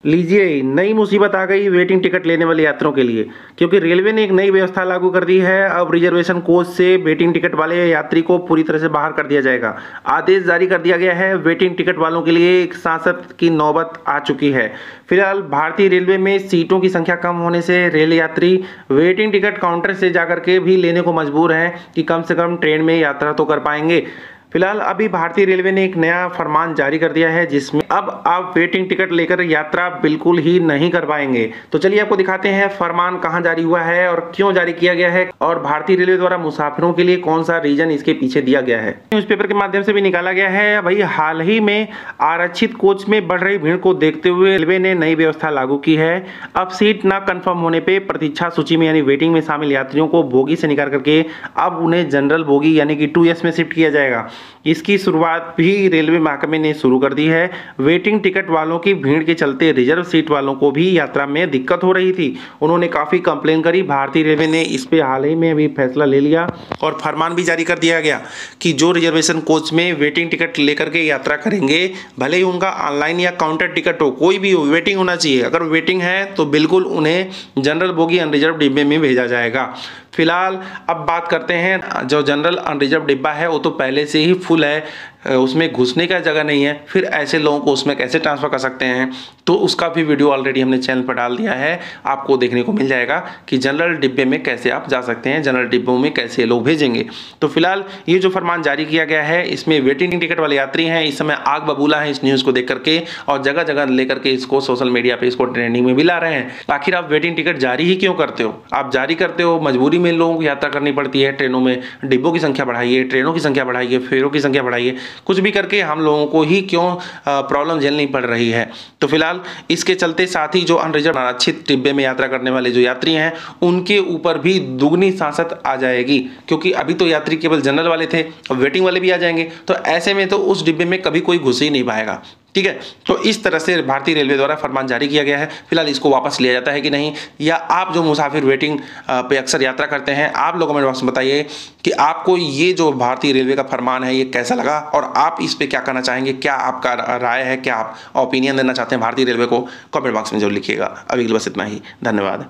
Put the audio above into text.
लीजिए, नई मुसीबत आ गई वेटिंग टिकट लेने वाले यात्रियों के लिए, क्योंकि रेलवे ने एक नई व्यवस्था लागू कर दी है। अब रिजर्वेशन कोच से वेटिंग टिकट वाले यात्री को पूरी तरह से बाहर कर दिया जाएगा। आदेश जारी कर दिया गया है। वेटिंग टिकट वालों के लिए एक सांसद की नौबत आ चुकी है। फिलहाल भारतीय रेलवे में सीटों की संख्या कम होने से रेल यात्री वेटिंग टिकट काउंटर से जाकर के भी लेने को मजबूर हैं कि कम से कम ट्रेन में यात्रा तो कर पाएंगे। फिलहाल अभी भारतीय रेलवे ने एक नया फरमान जारी कर दिया है, जिसमें अब आप वेटिंग टिकट लेकर यात्रा बिल्कुल ही नहीं कर पाएंगे। तो चलिए आपको दिखाते हैं फरमान कहां जारी हुआ है और क्यों जारी किया गया है, और भारतीय रेलवे द्वारा मुसाफिरों के लिए कौन सा रीजन इसके पीछे दिया गया है। न्यूज़पेपर के माध्यम से भी निकाला गया है। भाई, हाल ही में आरक्षित कोच में बढ़ रही भीड़ को देखते हुए रेलवे ने नई व्यवस्था लागू की है। अब सीट न कंफर्म होने पर प्रतीक्षा सूची में यानी वेटिंग में शामिल यात्रियों को बोगी से निकाल करके अब उन्हें जनरल बोगी यानी कि 2S में शिफ्ट किया जाएगा। इसकी शुरुआत भी रेलवे महकमे ने शुरू कर दी है। वेटिंग टिकट वालों की भीड़ के चलते रिजर्व सीट वालों को भी यात्रा में दिक्कत हो रही थी। उन्होंने काफ़ी कंप्लेन करी। भारतीय रेलवे ने इस पे हाल ही में अभी फैसला ले लिया और फरमान भी जारी कर दिया गया कि जो रिजर्वेशन कोच में वेटिंग टिकट लेकर के यात्रा करेंगे, भले ही उनका ऑनलाइन या काउंटर टिकट हो, कोई भी हो, वेटिंग होना चाहिए। अगर वेटिंग है तो बिल्कुल उन्हें जनरल बोगी अनरिजर्व डिब्बे में भेजा जाएगा। फिलहाल अब बात करते हैं, जो जनरल अनरिजर्व डिब्बा है वो तो पहले से ही फुल है, उसमें घुसने का जगह नहीं है। फिर ऐसे लोगों को उसमें कैसे ट्रांसफ़र कर सकते हैं, तो उसका भी वीडियो ऑलरेडी हमने चैनल पर डाल दिया है। आपको देखने को मिल जाएगा कि जनरल डिब्बे में कैसे आप जा सकते हैं, जनरल डिब्बों में कैसे लोग भेजेंगे। तो फिलहाल ये जो फरमान जारी किया गया है, इसमें वेटिंग टिकट वाले यात्री हैं इस समय आग बबूला है इस न्यूज़ को देख करके, और जगह जगह लेकर के इसको सोशल मीडिया पर इसको ट्रेंडिंग में भी ला रहे हैं। आखिर आप वेटिंग टिकट जारी ही क्यों करते हो? आप जारी करते हो मजबूरी में, लोगों को यात्रा करनी पड़ती है ट्रेनों में, डिब्बों की संख्या बढ़ाइए, ट्रेनों की संख्या बढ़ाइए, फेरों की संख्या बढ़ाइए, कुछ भी करके हम लोगों को ही क्यों प्रॉब्लम झेलनी पड़ रही है। तो फिलहाल इसके चलते साथ ही जो अनरिजर्व आरक्षित डिब्बे में यात्रा करने वाले जो यात्री हैं, उनके ऊपर भी दुगनी सांसत आ जाएगी, क्योंकि अभी तो यात्री केवल जनरल वाले थे, अब वेटिंग वाले भी आ जाएंगे। तो ऐसे में तो उस डिब्बे में कभी कोई घुस ही नहीं पाएगा। ठीक है, तो इस तरह से भारतीय रेलवे द्वारा फरमान जारी किया गया है। फिलहाल इसको वापस लिया जाता है कि नहीं, या आप जो मुसाफिर वेटिंग पे अक्सर यात्रा करते हैं, आप लोगों में बॉक्स में बताइए कि आपको ये जो भारतीय रेलवे का फरमान है ये कैसा लगा, और आप इस पे क्या कहना चाहेंगे, क्या आपका राय है, क्या आप ओपिनियन देना चाहते हैं भारतीय रेलवे को, कमेंट बॉक्स में जरूर लिखिएगा। अभी बस इतना ही, धन्यवाद।